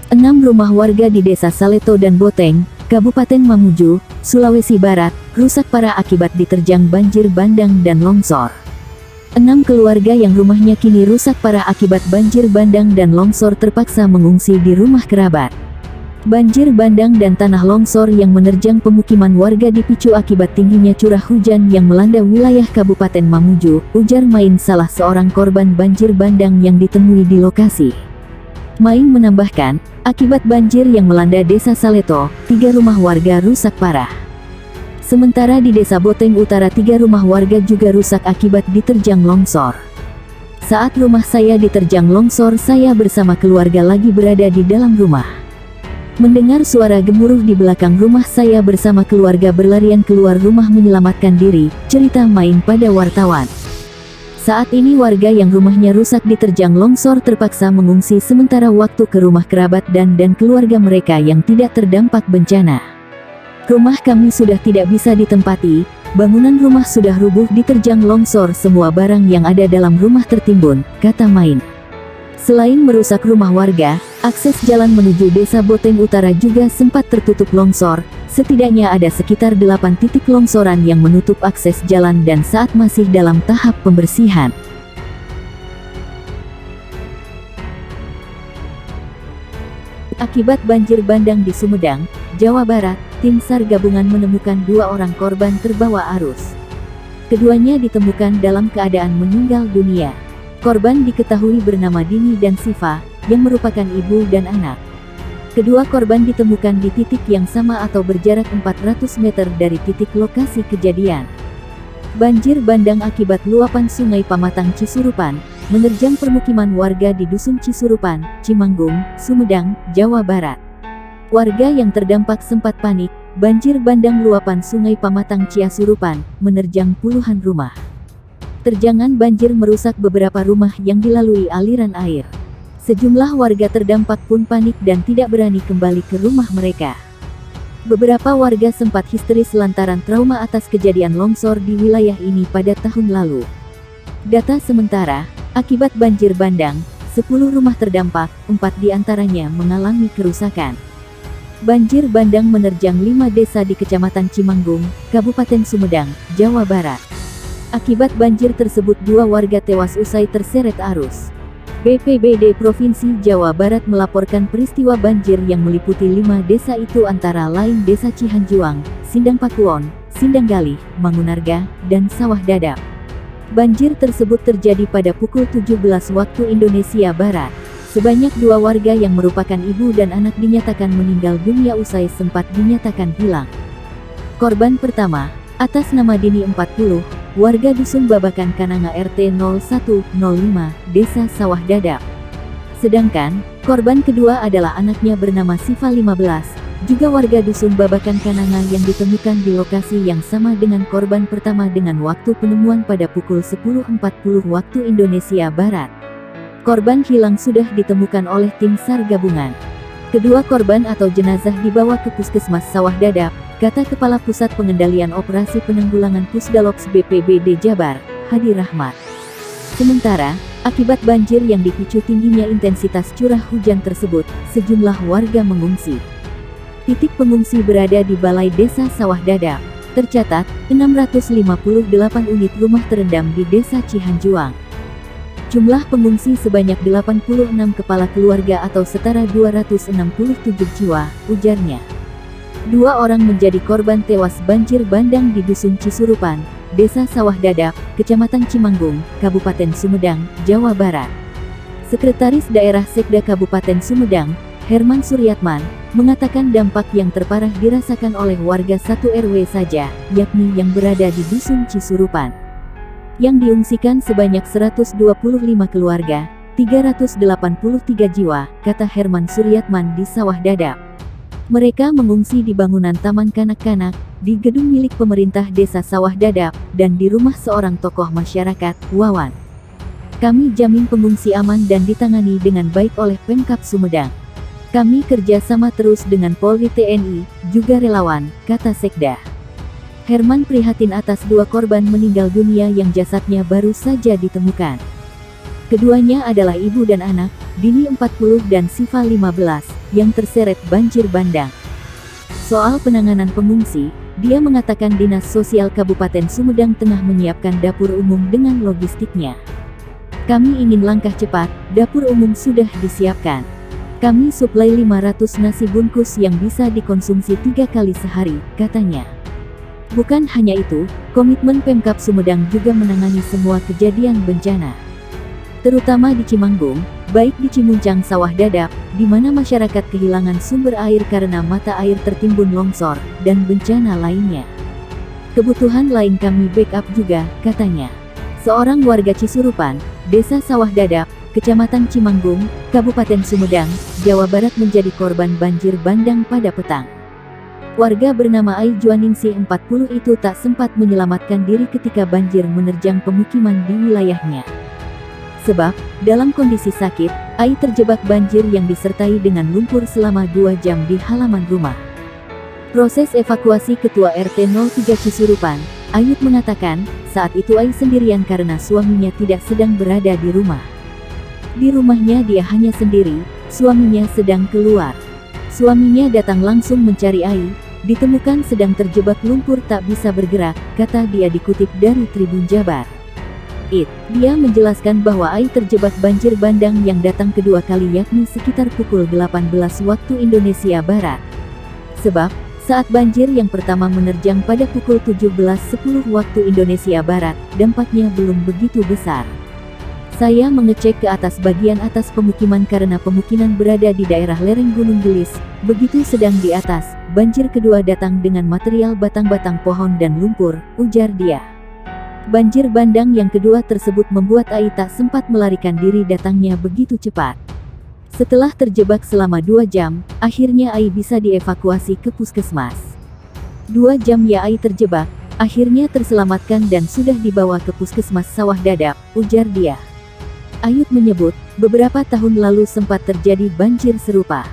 6 rumah warga di Desa Saleto dan Boteng, Kabupaten Mamuju, Sulawesi Barat, rusak parah akibat diterjang banjir bandang dan longsor. 6 keluarga yang rumahnya kini rusak parah akibat banjir bandang dan longsor terpaksa mengungsi di rumah kerabat. Banjir bandang dan tanah longsor yang menerjang pemukiman warga dipicu akibat tingginya curah hujan yang melanda wilayah Kabupaten Mamuju, ujar Main, salah seorang korban banjir bandang yang ditemui di lokasi. Main menambahkan, akibat banjir yang melanda Desa Saleto, 3 rumah warga rusak parah. Sementara di Desa Boteng Utara 3 rumah warga juga rusak akibat diterjang longsor. Saat rumah saya diterjang longsor, saya bersama keluarga lagi berada di dalam rumah. Mendengar suara gemuruh di belakang rumah, saya bersama keluarga berlarian keluar rumah menyelamatkan diri, cerita Main pada wartawan. Saat ini warga yang rumahnya rusak diterjang longsor terpaksa mengungsi sementara waktu ke rumah kerabat dan keluarga mereka yang tidak terdampak bencana. Rumah kami sudah tidak bisa ditempati, bangunan rumah sudah rubuh diterjang longsor, semua barang yang ada dalam rumah tertimbun, kata Main. Selain merusak rumah warga, akses jalan menuju Desa Boteng Utara juga sempat tertutup longsor. Setidaknya ada sekitar 8 titik longsoran yang menutup akses jalan dan saat masih dalam tahap pembersihan. Akibat banjir bandang di Sumedang, Jawa Barat, tim SAR gabungan menemukan 2 orang korban terbawa arus. Keduanya ditemukan dalam keadaan meninggal dunia. Korban diketahui bernama Dini dan Siva, yang merupakan ibu dan anak. Kedua korban ditemukan di titik yang sama atau berjarak 400 meter dari titik lokasi kejadian. Banjir bandang akibat luapan Sungai Pamatang Cisurupan, menerjang permukiman warga di Dusun Cisurupan, Cimanggung, Sumedang, Jawa Barat. Warga yang terdampak sempat panik, banjir bandang luapan Sungai Pamatang Cisurupan, menerjang puluhan rumah. Terjangan banjir merusak beberapa rumah yang dilalui aliran air. Sejumlah warga terdampak pun panik dan tidak berani kembali ke rumah mereka. Beberapa warga sempat histeris lantaran trauma atas kejadian longsor di wilayah ini pada tahun lalu. Data sementara, akibat banjir bandang, 10 rumah terdampak, 4 diantaranya mengalami kerusakan. Banjir bandang menerjang 5 desa di Kecamatan Cimanggung, Kabupaten Sumedang, Jawa Barat. Akibat banjir tersebut 2 warga tewas usai terseret arus. BPBD Provinsi Jawa Barat melaporkan peristiwa banjir yang meliputi 5 desa itu antara lain Desa Cihanjuang, Sindang Pakuwon, Sindang Galih, Mangunarga, dan Sawah Dadap. Banjir tersebut terjadi pada pukul 17 waktu Indonesia Barat. Sebanyak 2 warga yang merupakan ibu dan anak dinyatakan meninggal dunia usai sempat dinyatakan hilang. Korban pertama, atas nama Dini 40, warga Dusun Babakan Kananga RT 0105, Desa Sawah Dadap. Sedangkan, korban kedua adalah anaknya bernama Siva 15, juga warga Dusun Babakan Kananga yang ditemukan di lokasi yang sama dengan korban pertama dengan waktu penemuan pada pukul 10.40 waktu Indonesia Barat. Korban hilang sudah ditemukan oleh tim SAR gabungan. Kedua korban atau jenazah dibawa ke Puskesmas Sawah Dadap, kata Kepala Pusat Pengendalian Operasi Penanggulangan Pusdalops BPBD Jabar, Hadi Rahmat. Sementara, akibat banjir yang dipicu tingginya intensitas curah hujan tersebut, sejumlah warga mengungsi. Titik pengungsi berada di Balai Desa Sawah Dadap. Tercatat, 658 unit rumah terendam di Desa Cihanjuang. Jumlah pengungsi sebanyak 86 kepala keluarga atau setara 267 jiwa, ujarnya. 2 orang menjadi korban tewas banjir bandang di Dusun Cisurupan, Desa Sawah Dadap, Kecamatan Cimanggung, Kabupaten Sumedang, Jawa Barat. Sekretaris Daerah Sekda Kabupaten Sumedang, Herman Suryatman, mengatakan dampak yang terparah dirasakan oleh warga 1 RW saja, yakni yang berada di Dusun Cisurupan. Yang diungsikan sebanyak 125 keluarga, 383 jiwa, kata Herman Suryatman di Sawah Dadap. Mereka mengungsi di bangunan taman kanak-kanak, di gedung milik pemerintah Desa Sawah Dadap, dan di rumah seorang tokoh masyarakat, Wawan. Kami jamin pengungsi aman dan ditangani dengan baik oleh Pemkab Sumedang. Kami kerja sama terus dengan Polri, TNI, juga relawan, kata Sekda. Herman prihatin atas 2 korban meninggal dunia yang jasadnya baru saja ditemukan. Keduanya adalah ibu dan anak, Dini 40 dan Siva 15. yang terseret banjir bandang. Soal penanganan pengungsi, dia mengatakan Dinas Sosial Kabupaten Sumedang tengah menyiapkan dapur umum dengan logistiknya. Kami ingin langkah cepat, dapur umum sudah disiapkan. Kami suplai 500 nasi bungkus yang bisa dikonsumsi 3 kali sehari, katanya. Bukan hanya itu, komitmen Pemkab Sumedang juga menangani semua kejadian bencana. Terutama di Cimanggung, baik di Cimuncang Sawah Dadap, di mana masyarakat kehilangan sumber air karena mata air tertimbun longsor, dan bencana lainnya. Kebutuhan lain kami backup juga, katanya. Seorang warga Cisurupan, Desa Sawah Dadap, Kecamatan Cimanggung, Kabupaten Sumedang, Jawa Barat menjadi korban banjir bandang pada petang. Warga bernama Ai Juaningsih 40 itu tak sempat menyelamatkan diri ketika banjir menerjang pemukiman di wilayahnya. Sebab, dalam kondisi sakit, Ai terjebak banjir yang disertai dengan lumpur selama 2 jam di halaman rumah. Proses evakuasi Ketua RT 03 Cisurupan, Ayut mengatakan, saat itu Ai sendirian karena suaminya tidak sedang berada di rumah. Di rumahnya dia hanya sendiri, suaminya sedang keluar. Suaminya datang langsung mencari Ai, ditemukan sedang terjebak lumpur tak bisa bergerak, kata dia dikutip dari Tribun Jabar. Dia menjelaskan bahwa Ai terjebak banjir bandang yang datang kedua kali yakni sekitar pukul 18 waktu Indonesia Barat. Sebab, saat banjir yang pertama menerjang pada pukul 17.10 waktu Indonesia Barat, dampaknya belum begitu besar. Saya mengecek ke atas bagian atas pemukiman karena pemukiman berada di daerah lereng Gunung Gelis, begitu sedang di atas, banjir kedua datang dengan material batang-batang pohon dan lumpur, ujar dia. Banjir bandang yang kedua tersebut membuat Ai tak sempat melarikan diri datangnya begitu cepat. Setelah terjebak selama 2 jam, akhirnya Ai bisa dievakuasi ke puskesmas. 2 jam ya Ai terjebak, akhirnya terselamatkan dan sudah dibawa ke puskesmas Sawah Dadap, ujar dia. Ayut menyebut, beberapa tahun lalu sempat terjadi banjir serupa.